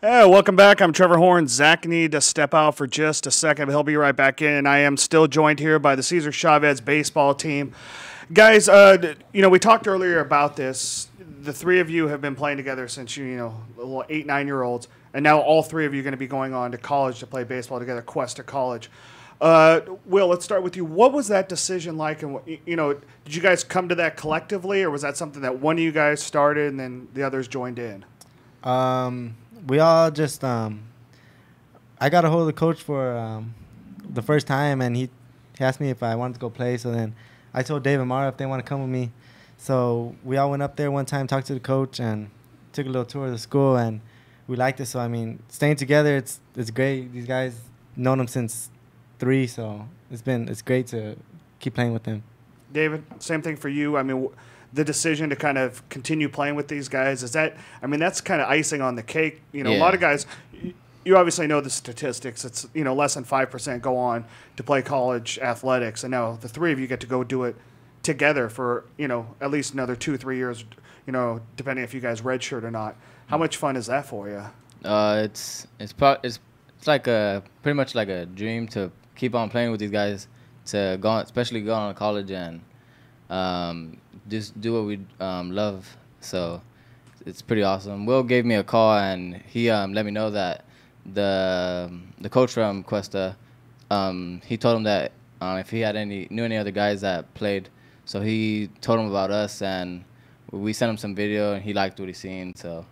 Hey, welcome back. I'm Trevor Horn. Zach need to step out for just a second, but he'll be right back in. I am still joined here by the Chavez Baseball team. Guys, we talked earlier about this. The three of you have been playing together since little 8, 9-year-olds, and now all three of you are going to be going on to college to play baseball together, Quest to College. Will, let's start with you. What was that decision like, and did you guys come to that collectively, or was that something that one of you guys started and then the others joined in? We all just I got a hold of the coach for the first time, and he asked me if I wanted to go play. So then I told Dave and Mara if they want to come with me. So we all went up there one time, talked to the coach, and took a little tour of the school, and we liked it. So I mean, staying together, it's great. These guys known them since 3, so it's great to keep playing with them. David, same thing for you. I mean, the decision to kind of continue playing with these guys, that's kind of icing on the cake. A lot of guys, you obviously know the statistics. It's, less than 5% go on to play college athletics. And now the three of you get to go do it together for, at least another 2-3 years, depending if you guys redshirt or not. How much fun is that for you? It's like pretty much like a dream to keep on playing with these guys, to go on, especially go on to college and just do what we love. So it's pretty awesome. Will gave me a call, and he let me know that the coach from Cuesta, he told him that if he had knew any other guys that played, so he told him about us, and we sent him some video, and he liked what he seen. So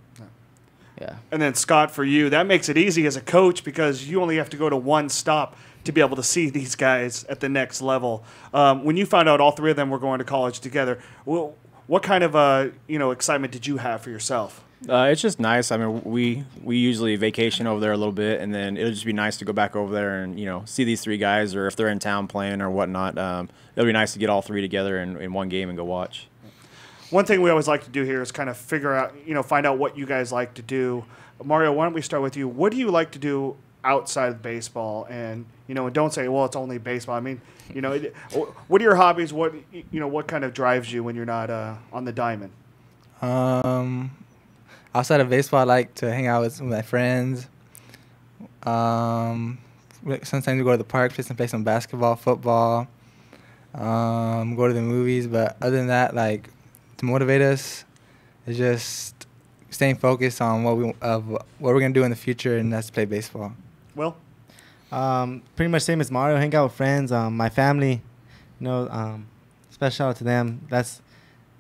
yeah. And then Scott, for you, that makes it easy as a coach because you only have to go to one stop to be able to see these guys at the next level. When you found out all three of them were going to college together, what kind of excitement did you have for yourself? It's just nice. I mean, we usually vacation over there a little bit, and then it'll just be nice to go back over there and see these three guys, or if they're in town playing or whatnot. It'll be nice to get all three together in one game and go watch. One thing we always like to do here is kind of figure out, find out what you guys like to do. Mario, why don't we start with you? What do you like to do outside of baseball? And don't say, well, it's only baseball. I mean, what are your hobbies? What kind of drives you when you're not on the diamond? Outside of baseball, I like to hang out with some of my friends. Sometimes we go to the park, play some basketball, football, go to the movies. But other than that, like, to motivate us is just staying focused on what we're gonna do in the future, and that's play baseball. Well, pretty much same as Mario. Hang out with friends, my family. Special shout out to them.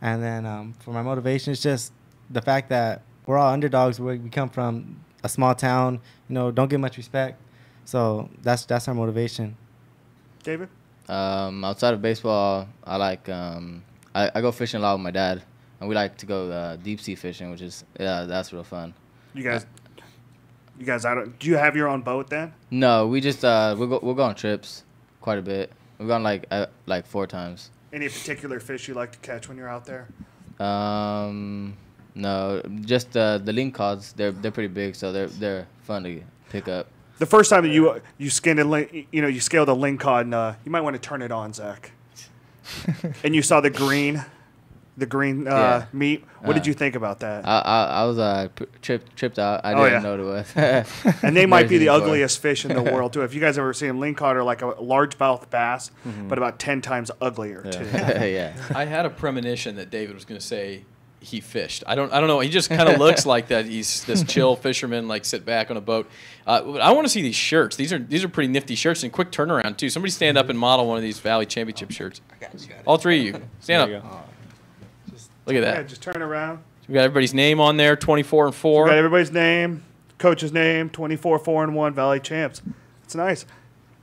And then for my motivation, it's just the fact that we're all underdogs. We come from a small town. Don't get much respect. So that's our motivation. David? Outside of baseball, I like I go fishing a lot with my dad, and we like to go deep sea fishing, which is that's real fun. You guys, do you have your own boat then? No, we just we'll go on trips quite a bit. We've gone like 4 times. Any particular fish you like to catch when you're out there? No, just the lingcods. They're pretty big, so they're fun to pick up. The first time that you skinned you scaled a lingcod, you might want to turn it on, Zach. And you saw the green meat. What did you think about that? I was tripped out. I didn't know what it was. And they might be the ugliest fish in the world too. If you guys ever seen them, lingcod are like a largemouth bass, but about 10 times uglier too. Yeah. I had a premonition that David was going to say he fished. I don't know. He just kind of looks like that. He's this chill fisherman, like sit back on a boat. I want to see these shirts. These are pretty nifty shirts and quick turnaround too. Somebody stand up and model one of these Valley Championship shirts. All three of you, stand up. Look at that. Yeah, just turn around. We got everybody's name on there. 24 and 4. We got everybody's name, coach's name. 24, 4 and 1 Valley champs. It's nice.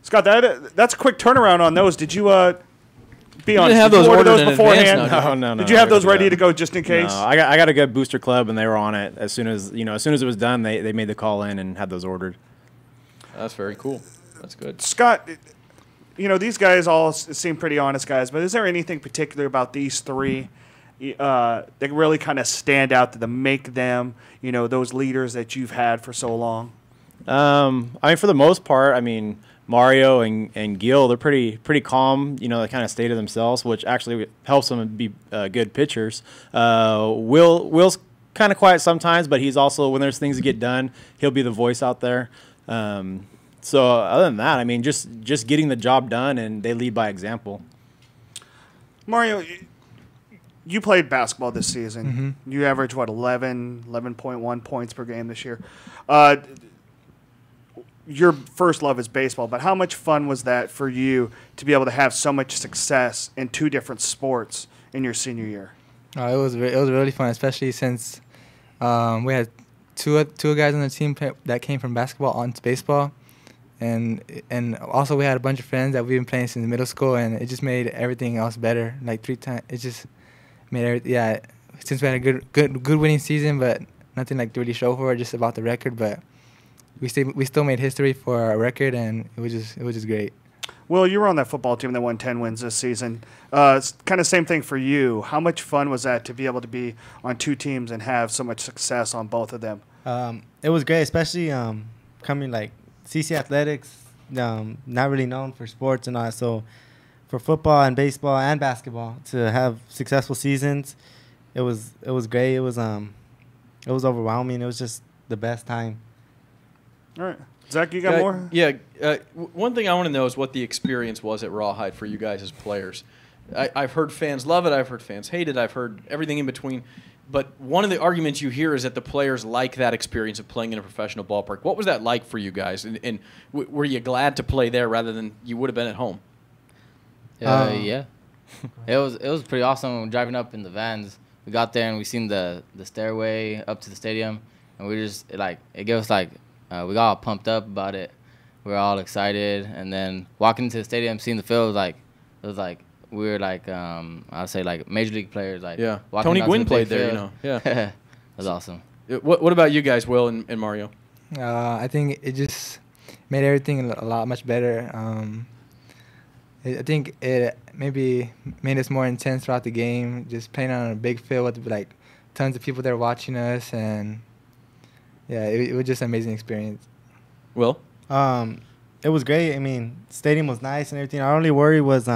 Scott, that's a quick turnaround on those. Did you be honest? Have did those you order those in beforehand? No. Did you have those ready to go just in case? No, I got a good booster club, and they were on it as soon as it was done. They made the call in and had those ordered. That's very cool. That's good. Scott, these guys all seem pretty honest guys, but is there anything particular about these three that really kind of stand out to make them, those leaders that you've had for so long? I mean, for the most part, I mean, Mario and Gil, they're pretty calm. They kind of stay to themselves, which actually helps them be good pitchers. Will's kind of quiet sometimes, but he's also, when there's things to get done, he'll be the voice out there. So other than that, I mean, just getting the job done, and they lead by example. Mario, you played basketball this season. You averaged, 11.1 points per game this year. Your first love is baseball, but how much fun was that for you to be able to have so much success in 2 different sports in your senior year? It was really fun, especially since we had two guys on the team that came from basketball onto baseball, and also we had a bunch of friends that we've been playing since middle school, and it just made everything else better. Like 3 times, it just made everything. Yeah, since we had a good winning season, but nothing like to really show for it, just about the record. But we still made history for our record, and it was just great. Well, you were on that football team that won 10 wins this season. It's kind of same thing for you. How much fun was that to be able to be on 2 teams and have so much success on both of them? It was great, especially coming like CC Athletics, not really known for sports and all that. So for football and baseball and basketball to have successful seasons, it was great. It was overwhelming. It was just the best time. All right. Zach, you got more? Yeah. One thing I want to know is what the experience was at Rawhide for you guys as players. I've heard fans love it. I've heard fans hate it. I've heard everything in between. But one of the arguments you hear is that the players like that experience of playing in a professional ballpark. What was that like for you guys? And were you glad to play there rather than you would have been at home? Yeah. It was pretty awesome driving up in the vans. We got there and we seen the stairway up to the stadium, and we just it gave us we got all pumped up about it. We were all excited, and then walking into the stadium, seeing the field, it was like we were I'd say major league players. Tony Gwynn played there, you know. Yeah, it was awesome. What about you guys, Will and Mario? I think it just made everything a lot much better. I think it maybe made us more intense throughout the game. Just playing on a big field with tons of people there watching us, and yeah, it was just an amazing experience. Will? It was great. I mean, stadium was nice and everything. Our only worry was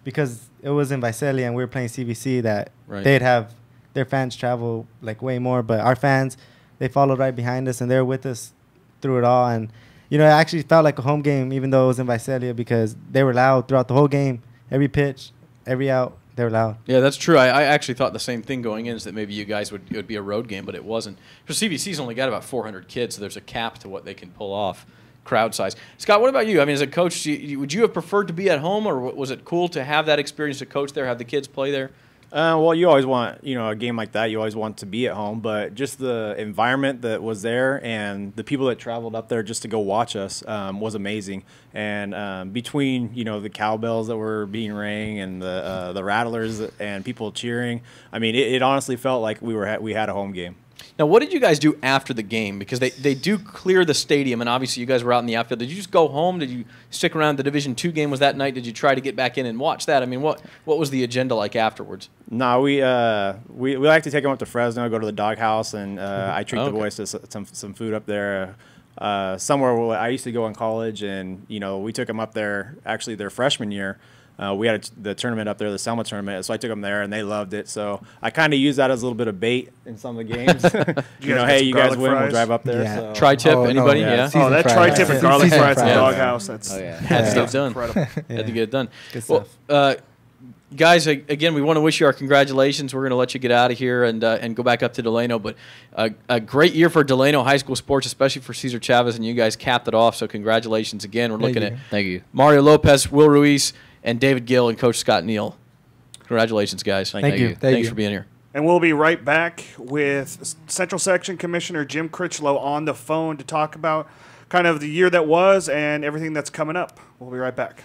because it was in Visalia and we were playing CBC that they'd have their fans travel way more. But our fans, they followed right behind us and they were with us through it all. And, it actually felt like a home game even though it was in Visalia because they were loud throughout the whole game. Every pitch, every out, they were loud. Yeah, that's true. I actually thought the same thing going in, is that maybe you guys it would be a road game, but it wasn't. Because CBC's only got about 400 kids, so there's a cap to what they can pull off crowd size. Scott, what about you? I mean, as a coach, would you have preferred to be at home, or was it cool to have that experience to coach there, have the kids play there? Well, you always want, a game like that, you always want to be at home, but just the environment that was there and the people that traveled up there just to go watch us was amazing. And between, the cowbells that were being rang and the rattlers and people cheering, I mean, it honestly felt like we had a home game. Now, what did you guys do after the game? Because they do clear the stadium, and obviously you guys were out in the outfield. Did you just go home? Did you stick around? The Division II game was that night. Did you try to get back in and watch that? I mean, what was the agenda like afterwards? No, we like to take them up to Fresno, go to the doghouse, and I treat the boys to some food up there. Somewhere where I used to go in college, and we took them up there actually their freshman year. We had the tournament up there, the Selma tournament, so I took them there, and they loved it. So I kind of used that as a little bit of bait in some of the games. Hey, you guys win, we'll drive up there. Yeah. So. Tri-tip, anybody? No, yeah. Oh, that tri-tip and garlic fries in the doghouse. That's had to get it done. Incredible. Had to get it done. Good stuff. Guys, again, we want to wish you our congratulations. We're going to let you get out of here and go back up to Delano. But a great year for Delano high school sports, especially for Cesar Chavez, and you guys capped it off. So congratulations again. We're looking at Thank you. Mario Lopez, Will Ruiz, and David Gill and Coach Scott Neal. Congratulations, guys. Thank you. Thanks for being here. And we'll be right back with Central Section Commissioner Jim Critchlow on the phone to talk about kind of the year that was and everything that's coming up. We'll be right back.